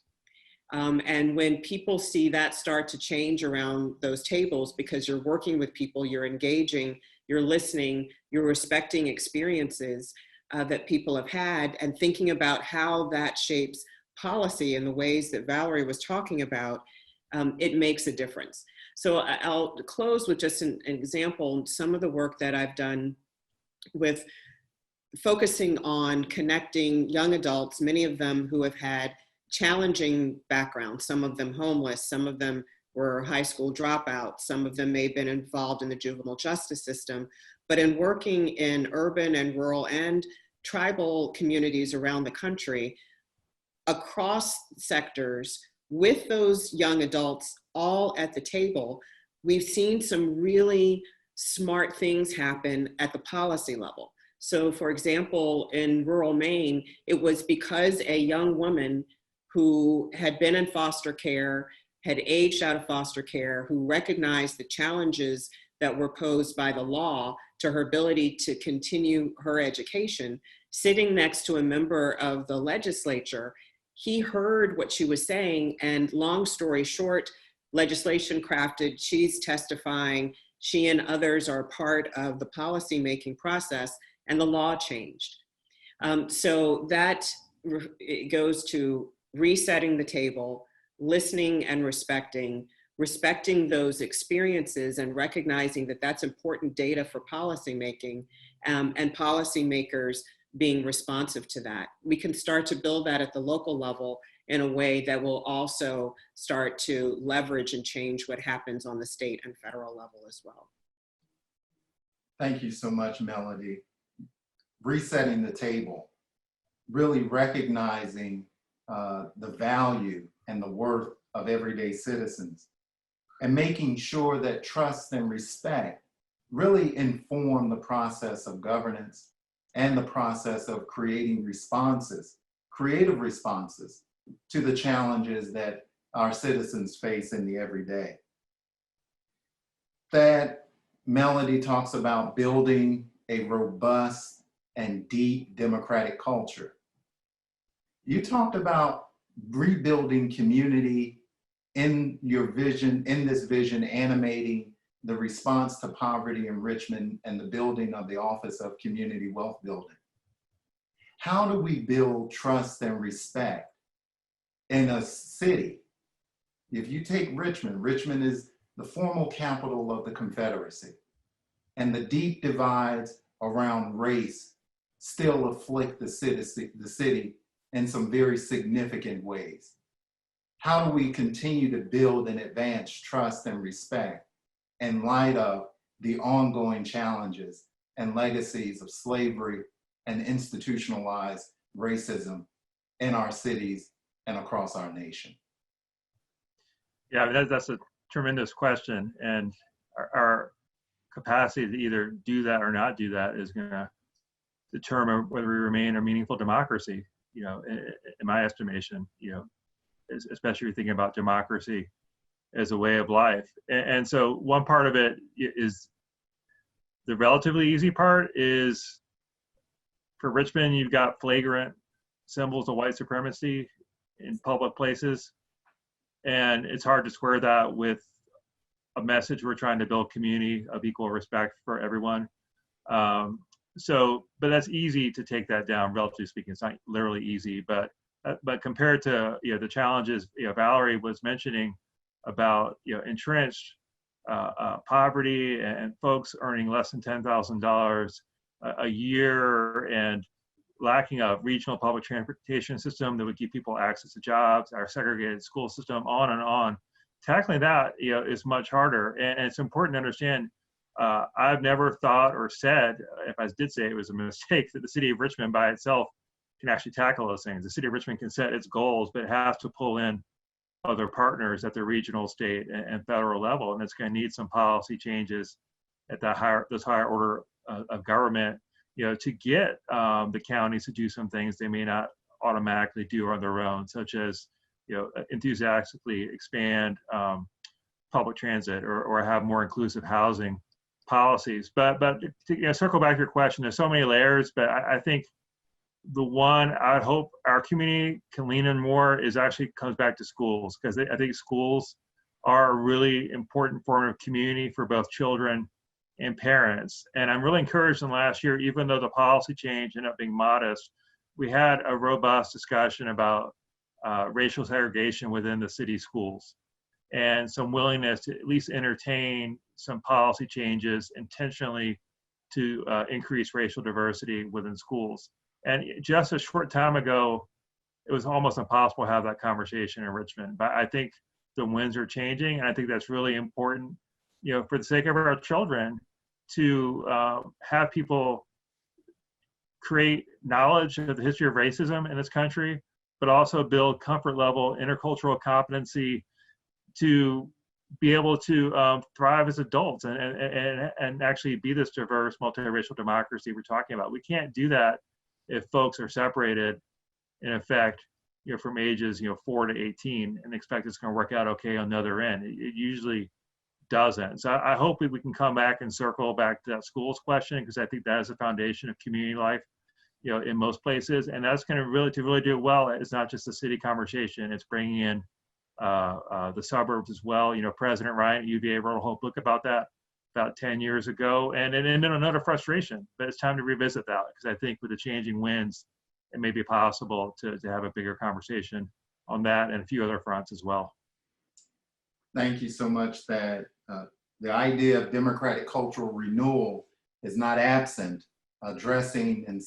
And when people see that start to change around those tables, because you're working with people, you're engaging, you're listening, you're respecting experiences that people have had, and thinking about how that shapes policy in the ways that Valerie was talking about, it makes a difference. So I'll close with just an example, some of the work that I've done with focusing on connecting young adults, many of them who have had challenging backgrounds, some of them homeless, some of them were high school dropouts, some of them may have been involved in the juvenile justice system, but in working in urban and rural and tribal communities around the country, across sectors, with those young adults all at the table, we've seen some really smart things happen at the policy level. So for example, in rural Maine, it was because a young woman who had been in foster care, had aged out of foster care, who recognized the challenges that were posed by the law to her ability to continue her education, sitting next to a member of the legislature, he heard what she was saying, and long story short, legislation crafted, she's testifying, she and others are part of the policy-making process, and the law changed. So that it goes to resetting the table, listening and respecting those experiences, and recognizing that that's important data for policymaking, and policymakers being responsive to that. We can start to build that at the local level in a way that will also start to leverage and change what happens on the state and federal level as well. Thank you so much, Melody. Resetting the table, really recognizing the value and the worth of everyday citizens, and making sure that trust and respect really inform the process of governance and the process of creating responses, creative responses to the challenges that our citizens face in the everyday. That Melody talks about building a robust and deep democratic culture. You talked about rebuilding community in your vision, in this vision, animating the response to poverty in Richmond and the building of the Office of Community Wealth Building. How do we build trust and respect in a city? If you take Richmond, Richmond is the formal capital of the Confederacy, and the deep divides around race still afflict the city in some very significant ways. How do we continue to build and advance trust and respect in light of the ongoing challenges and legacies of slavery and institutionalized racism in our cities and across our nation? Yeah, I mean, that's a tremendous question, and our capacity to either do that or not do that is going to determine whether we remain a meaningful democracy. You know, in my estimation, you know, especially if you're thinking about democracy as a way of life. And so one part of it is the relatively easy part is for Richmond, you've got flagrant symbols of white supremacy in public places. And it's hard to square that with a message we're trying to build community of equal respect for everyone. But that's easy to take that down, relatively speaking. It's not literally easy, but compared to the challenges Valerie was mentioning, about entrenched poverty and folks earning less than $10,000 a year, and lacking a regional public transportation system that would give people access to jobs, our segregated school system, on and on. Tackling that is much harder, and it's important to understand. I've never thought or said, if I did say it was a mistake, that the city of Richmond by itself can actually tackle those things. The city of Richmond can set its goals, but it has to pull in other partners at the regional, state, and federal level, and it's going to need some policy changes at those higher order of government, to get the counties to do some things they may not automatically do on their own, such as enthusiastically expand public transit or have more inclusive housing policies. But to circle back to your question, there's so many layers, but I think the one I hope our community can lean in more is actually comes back to schools, because I think schools are a really important form of community for both children and parents. And I'm really encouraged in the last year, even though the policy change ended up being modest, we had a robust discussion about racial segregation within the city schools, and some willingness to at least entertain some policy changes intentionally to increase racial diversity within schools. And just a short time ago, it was almost impossible to have that conversation in Richmond. But I think the winds are changing, and I think that's really important, for the sake of our children, to have people create knowledge of the history of racism in this country, but also build comfort level intercultural competency to be able to thrive as adults and actually be this diverse multiracial democracy we're talking about. We can't do that if folks are separated, in effect, from ages 4 to 18 and expect it's going to work out okay on the other end. It usually doesn't. So I hope we can come back and circle back to that schools question, because I think that is the foundation of community life, in most places, and that's going to really do it well. It's not just a city conversation; it's bringing in the suburbs as well. President Ryan at UVA wrote a whole book about that about 10 years ago, and then another frustration. But it's time to revisit that, because I think with the changing winds, it may be possible to have a bigger conversation on that and a few other fronts as well. Thank you so much. That the idea of democratic cultural renewal is not absent, addressing and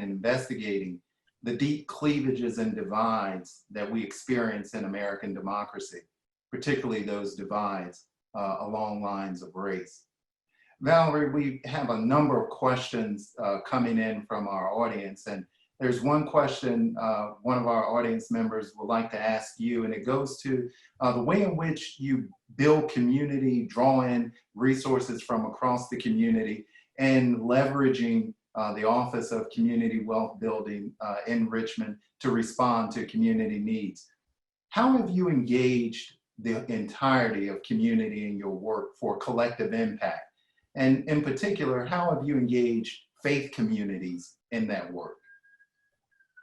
investigating the deep cleavages and divides that we experience in American democracy, particularly those divides along lines of race. Valerie, we have a number of questions coming in from our audience, and there's one question one of our audience members would like to ask you, and it goes to the way in which you build community, draw in resources from across the community, and leveraging the Office of Community Wealth Building in Richmond to respond to community needs. How have you engaged the entirety of community in your work for collective impact? And in particular, how have you engaged faith communities in that work?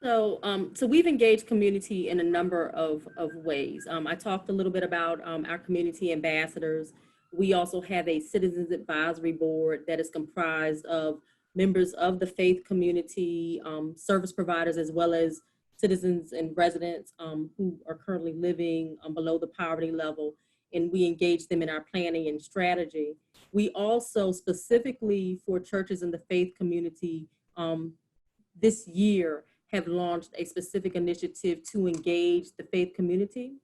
So we've engaged community in a number of ways. I talked a little bit about our community ambassadors. We also have a citizens advisory board that is comprised of members of the faith community, service providers, as well as citizens and residents who are currently living below the poverty level, and we engage them in our planning and strategy. We also, specifically for churches in the faith community, this year have launched a specific initiative to engage the faith community.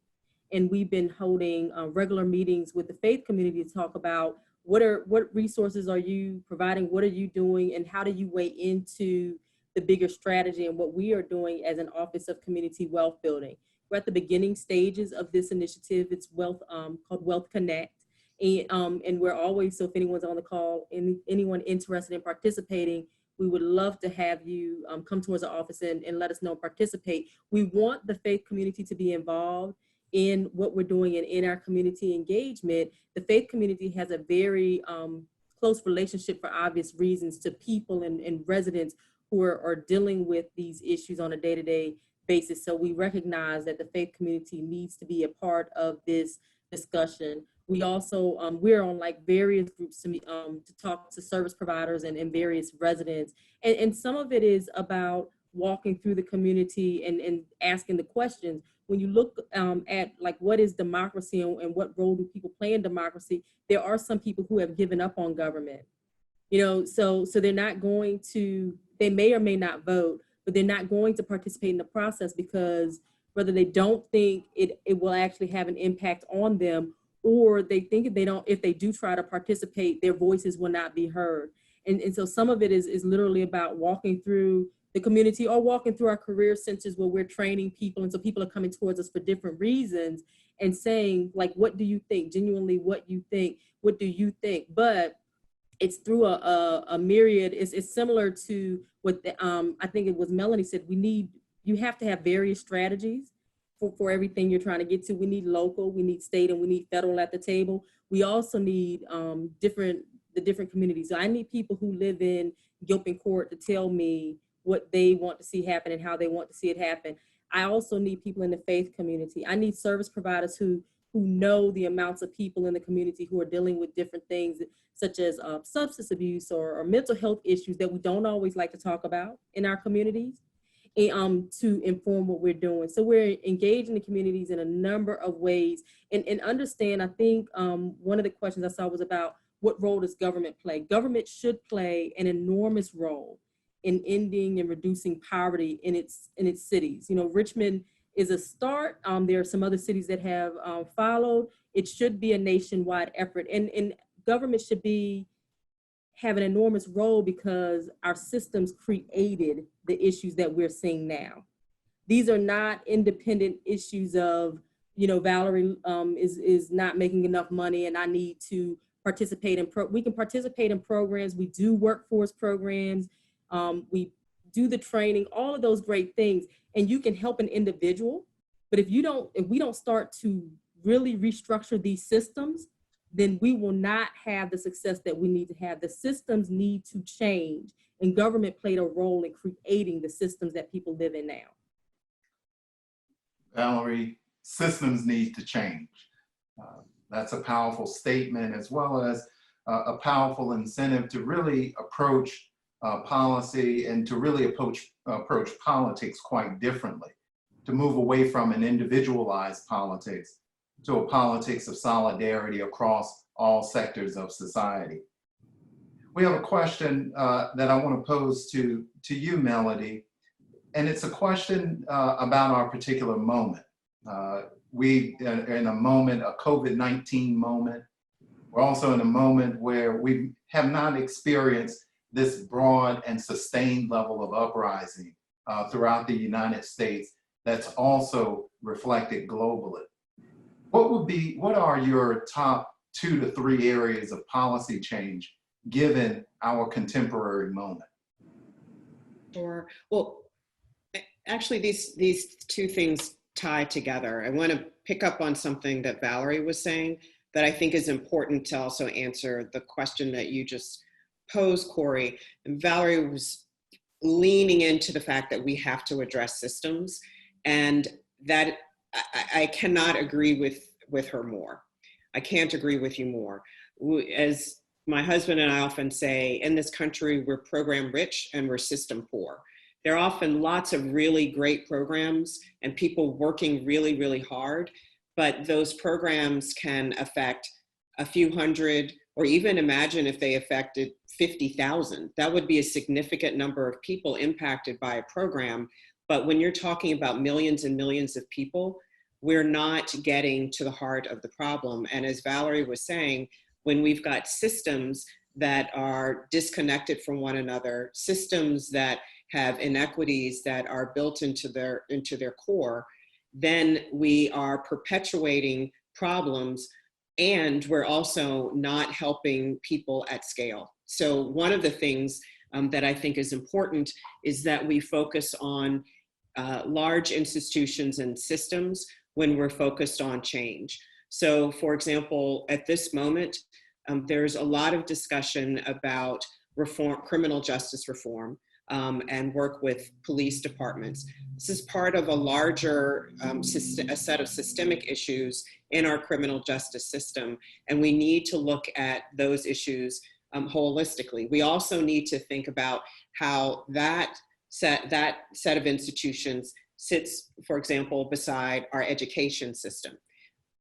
And we've been holding regular meetings with the faith community to talk about what resources are you providing, what are you doing, and how do you weigh into the bigger strategy and what we are doing as an Office of Community Wealth Building. We're at the beginning stages of this initiative. It's called Wealth Connect. And we're always, so if anyone's on the call, anyone interested in participating, we would love to have you come towards our office and let us know, participate. We want the faith community to be involved in what we're doing and in our community engagement. The faith community has a very close relationship, for obvious reasons, to people and residents who are dealing with these issues on a day-to-day basis. So we recognize that the faith community needs to be a part of this discussion. We also, we're on like various groups to talk to service providers and various residents. And some of it is about walking through the community and asking the questions, when you look at like what is democracy and what role do people play in democracy, there are some people who have given up on government. You know, so they're not going to, they may or may not vote, but they're not going to participate in the process because whether they don't think it will actually have an impact on them, or they think if they do try to participate, their voices will not be heard. And so some of it is literally about walking through the community or walking through our career centers where we're training people. And so people are coming towards us for different reasons and saying, like, what do you think? Genuinely, what you think? What do you think? But it's through a myriad. It's similar to what I think it was Melanie said. You have to have various strategies for everything you're trying to get to. We need local, we need state, and we need federal at the table. We also need the different communities. So I need people who live in Gilpin Court to tell me what they want to see happen and how they want to see it happen. I also need people in the faith community. I need service providers who know the amounts of people in the community who are dealing with different things, such as substance abuse or mental health issues that we don't always like to talk about in our communities, to inform what we're doing. So we're engaging the communities in a number of ways. And understand, I think one of the questions I saw was about what role does government play? Government should play an enormous role in ending and reducing poverty in its cities. You know, Richmond is a start. There are some other cities that have followed. It should be a nationwide effort, and government should have an enormous role because our systems created the issues that we're seeing now. These are not independent issues of, you know, Valerie is not making enough money and I need to participate we can participate in programs. We do workforce programs. We do the training, all of those great things. And you can help an individual, but if we don't start to really restructure these systems, then we will not have the success that we need to have. The systems need to change, and government played a role in creating the systems that people live in now. Valerie, systems need to change. That's a powerful statement, as well as a powerful incentive to really approach policy and to really approach politics quite differently, to move away from an individualized politics to a politics of solidarity across all sectors of society. We have a question that I want to pose to you, Melody, and it's a question about our particular moment. We are in a moment, a COVID-19 moment. We're also in a moment where we have not experienced this broad and sustained level of uprising throughout the United States that's also reflected globally. What are your top 2 to 3 areas of policy change given our contemporary moment? Sure. Well, actually, these two things tie together. I want to pick up on something that Valerie was saying that I think is important to also answer the question that you just posed, Corey. And Valerie was leaning into the fact that we have to address systems, and that I cannot agree with her more. I can't agree with you more. As my husband and I often say, in this country, we're program rich and we're system poor. There are often lots of really great programs and people working really, really hard, but those programs can affect a few hundred, or even imagine if they affected 50,000. That would be a significant number of people impacted by a program. But when you're talking about millions and millions of people, we're not getting to the heart of the problem. And as Valerie was saying, when we've got systems that are disconnected from one another, systems that have inequities that are built into their core, then we are perpetuating problems, and we're also not helping people at scale. So one of the things that I think is important is that we focus on large institutions and systems when we're focused on change. So for example, at this moment, there's a lot of discussion about criminal justice reform, and work with police departments. This is part of a larger a set of systemic issues in our criminal justice system, and we need to look at those issues holistically. We also need to think about how that set of institutions sits, for example, beside our education system.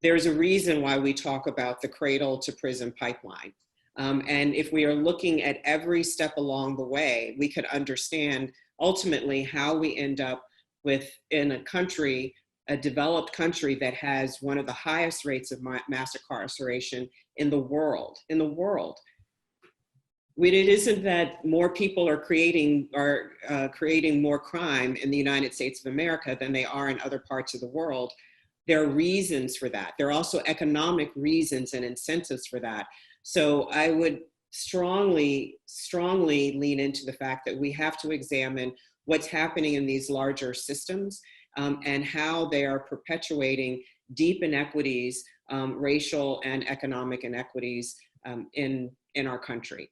There's a reason why we talk about the cradle to prison pipeline. And if we are looking at every step along the way, we could understand ultimately how we end up with, in a country, a developed country that has one of the highest rates of mass incarceration in the world. It isn't that more people are creating more crime in the United States of America than they are in other parts of the world. There are reasons for that. There are also economic reasons and incentives for that. So I would strongly lean into the fact that we have to examine what's happening in these larger systems and how they are perpetuating deep inequities, racial and economic inequities in our country.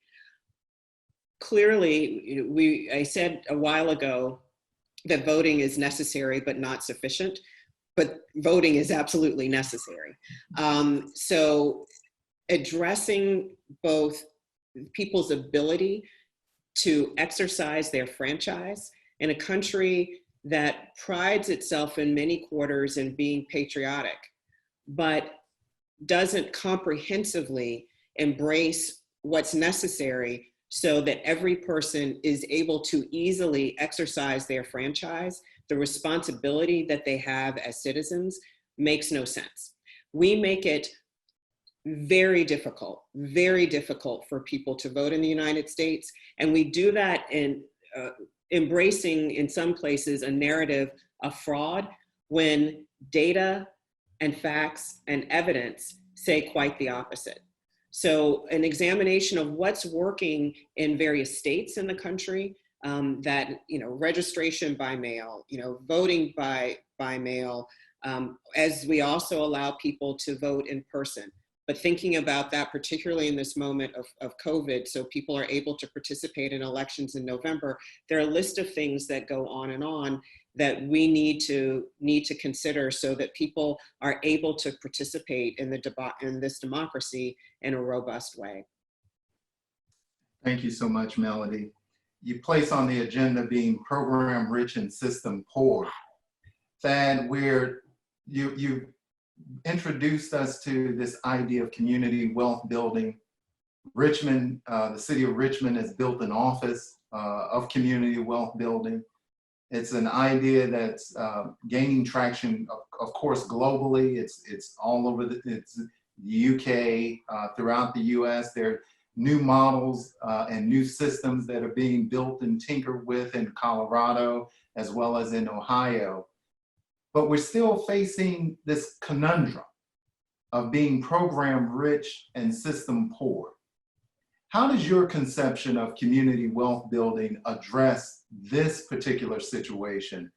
Clearly, I said a while ago that voting is necessary but not sufficient, but voting is absolutely necessary. So addressing both people's ability to exercise their franchise in a country that prides itself in many quarters in being patriotic, but doesn't comprehensively embrace what's necessary so that every person is able to easily exercise their franchise, the responsibility that they have as citizens, makes no sense. We make it very difficult for people to vote in the United States. And we do that in embracing, in some places, a narrative of fraud when data and facts and evidence say quite the opposite. So an examination of what's working in various states in the country, that, registration by mail, voting by mail, as we also allow people to vote in person. But thinking about that, particularly in this moment of COVID, so people are able to participate in elections in November, there are a list of things that go on and on that we need to consider so that people are able to participate in this democracy in a robust way. Thank you so much, Melody. You place on the agenda being program rich and system poor. Thad, where you introduced us to this idea of community wealth building. Richmond, the city of Richmond has built an office of community wealth building. It's an idea that's gaining traction, of course, globally. It's all over the UK, throughout the US. There are new models and new systems that are being built and tinkered with in Colorado, as well as in Ohio. But we're still facing this conundrum of being program rich and system poor. How does your conception of community wealth building address this particular situation?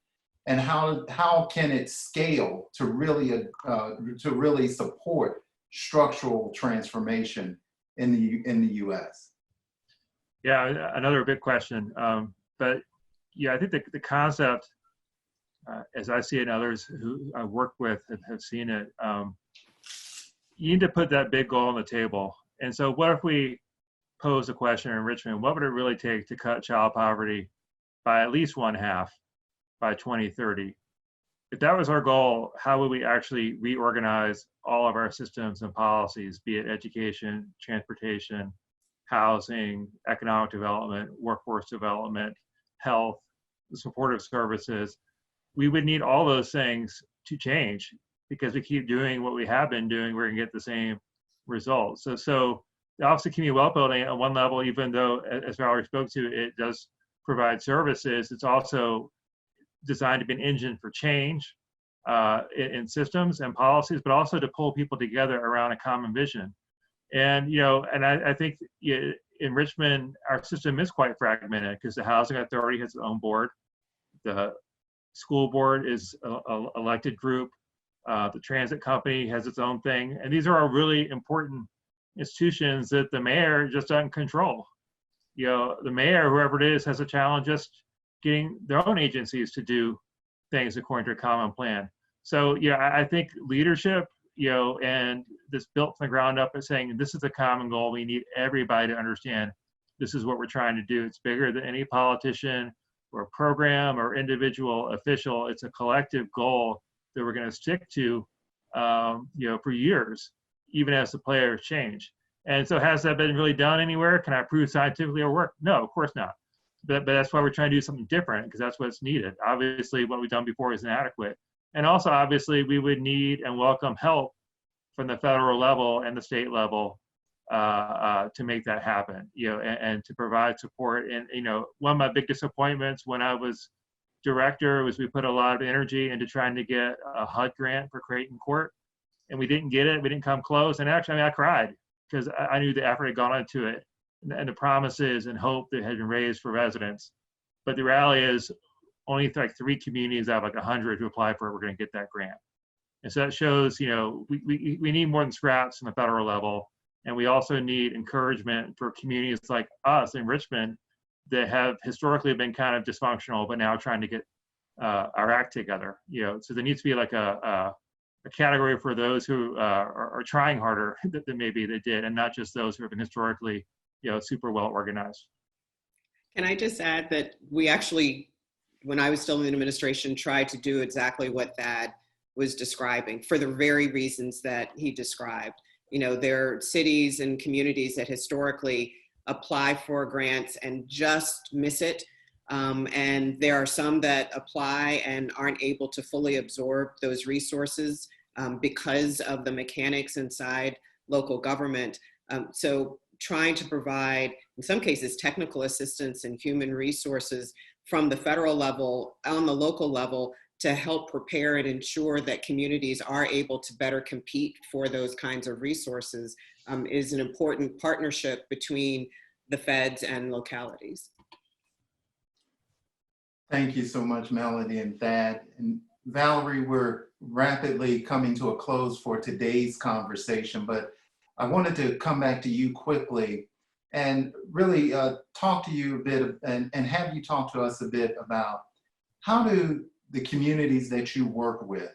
And how can it scale to really support structural transformation in the US? Yeah, another big question. But yeah, I think the concept, as I see it and others who I work with have seen it, you need to put that big goal on the table. And so what if we pose a question in Richmond, what would it really take to cut child poverty by at least 1/2 by 2030? If that was our goal, how would we actually reorganize all of our systems and policies, be it education, transportation, housing, economic development, workforce development, health, supportive services? We would need all those things to change, because we keep doing what we have been doing, we're gonna get the same results. So the Office of Community Wealth Building at one level, even though, as Valerie spoke to, it does provide services, it's also designed to be an engine for change in systems and policies, but also to pull people together around a common vision. And, and I think in Richmond, our system is quite fragmented because the Housing Authority has its own board. The school board is an elected group. The transit company has its own thing. And these are all really important institutions that the mayor just doesn't control. The mayor, whoever it is, has a challenge just getting their own agencies to do things according to a common plan. So, I think leadership, and this built from the ground up is saying, this is a common goal. We need everybody to understand this is what we're trying to do. It's bigger than any politician program or individual official. It's a collective goal that we're going to stick to, for years, even as the players change. And so has that been really done anywhere? Can I prove scientifically or work? No, of course not. But that's why we're trying to do something different, because that's what's needed. Obviously, what we've done before is inadequate. And also, obviously, we would need and welcome help from the federal level and the state level to make that happen, and to provide support. And, one of my big disappointments when I was director was we put a lot of energy into trying to get a HUD grant for Creighton Court, and we didn't get it. We didn't come close. And actually, I cried because I knew the effort had gone into it and the promises and hope that had been raised for residents. But the reality is only like 3 communities out of like 100 who apply for it were going to get that grant. And so that shows, we need more than scraps from the federal level. And we also need encouragement for communities like us in Richmond that have historically been kind of dysfunctional, but now trying to get our act together. So there needs to be like a category for those who are trying harder than maybe they did, and not just those who have been historically, super well organized. Can I just add that we actually, when I was still in administration, tried to do exactly what Thad was describing for the very reasons that he described. There are cities and communities that historically apply for grants and just miss it. And there are some that apply and aren't able to fully absorb those resources because of the mechanics inside local government. So trying to provide, in some cases, technical assistance and human resources from the federal level on the local level to help prepare and ensure that communities are able to better compete for those kinds of resources is an important partnership between the feds and localities. Thank you so much, Melody and Thad. And Valerie, we're rapidly coming to a close for today's conversation, but I wanted to come back to you quickly and really talk to you a bit and have you talk to us a bit about how do the communities that you work with,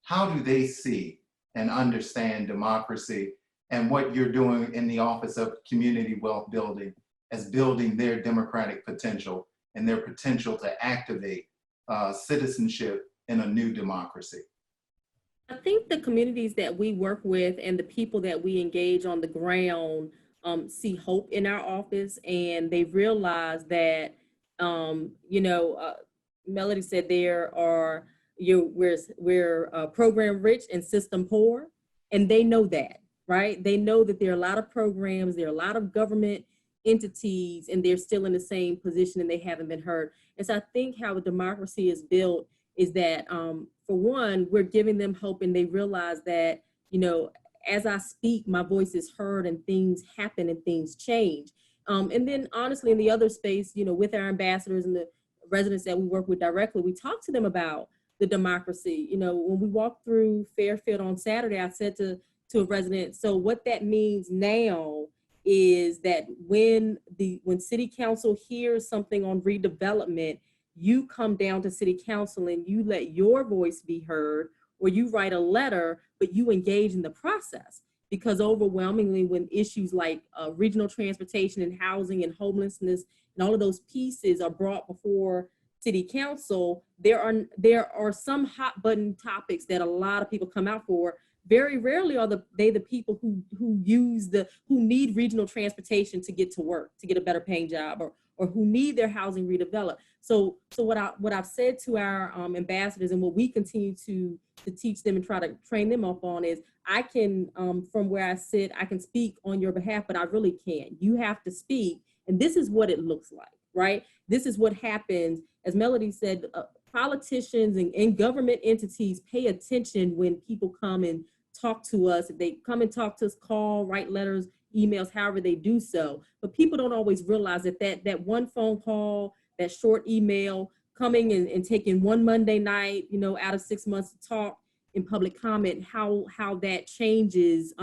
how do they see and understand democracy and what you're doing in the Office of Community Wealth Building as building their democratic potential and their potential to activate citizenship in a new democracy? I think the communities that we work with and the people that we engage on the ground see hope in our office, and they realize that, Melody said we're program rich and system poor, and they know that, right? They know that there are a lot of programs, there are a lot of government entities, and they're still in the same position and they haven't been heard. And so I think how a democracy is built is that, for one, we're giving them hope, and they realize that, as I speak, my voice is heard and things happen and things change. And then honestly, in the other space, with our ambassadors and the residents that we work with directly, we talk to them about the democracy. When we walked through Fairfield on Saturday, I said to a resident, so what that means now is that when city council hears something on redevelopment, you come down to city council and you let your voice be heard, or you write a letter, but you engage in the process. Because overwhelmingly, when issues like regional transportation and housing and homelessness and all of those pieces are brought before city council, there are some hot button topics that a lot of people come out for. Very rarely are they the people who need regional transportation to get to work, to get a better paying job, or who need their housing redeveloped. So what I've said to our ambassadors, and what we continue to teach them and try to train them up on, is I can, from where I sit, I can speak on your behalf, but I really can't. You have to speak, and this is what it looks like, right? This is what happens. As Melody said, politicians and government entities pay attention when people come and talk to us. If they come and talk to us, call, write letters, emails, however they do so. But people don't always realize that one phone call, that short email, coming and taking one Monday night, out of 6 months to talk in public comment, how that changes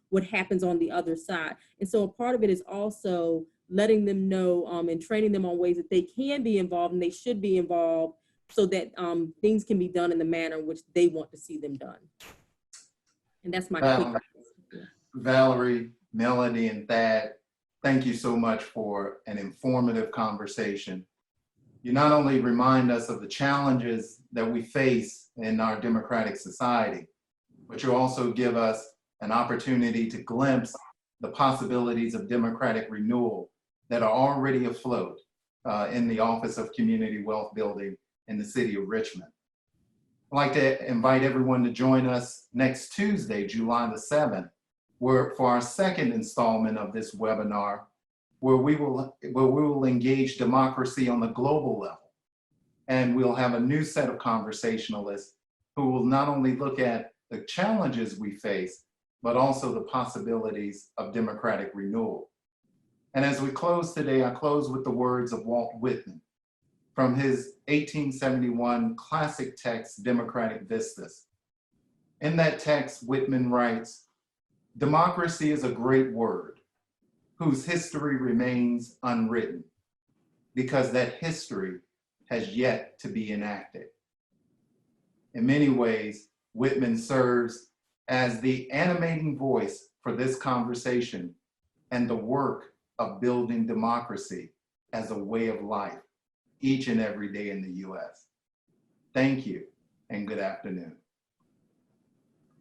what happens on the other side. And so a part of it is also letting them know and training them on ways that they can be involved and they should be involved, so that things can be done in the manner in which they want to see them done. And that's my quick. Valerie, Melody, and Thad, thank you so much for an informative conversation. You not only remind us of the challenges that we face in our democratic society, but you also give us an opportunity to glimpse the possibilities of democratic renewal that are already afloat in the Office of Community Wealth Building in the city of Richmond. I'd like to invite everyone to join us next Tuesday, July the 7th, for our second installment of this webinar, where we will engage democracy on the global level. And we'll have a new set of conversationalists who will not only look at the challenges we face, but also the possibilities of democratic renewal. And as we close today, I close with the words of Walt Whitman from his 1871 classic text, Democratic Vistas. In that text, Whitman writes, "Democracy is a great word whose history remains unwritten because that history has yet to be enacted." In many ways, Whitman serves as the animating voice for this conversation and the work of building democracy as a way of life each and every day in the US. Thank you and good afternoon.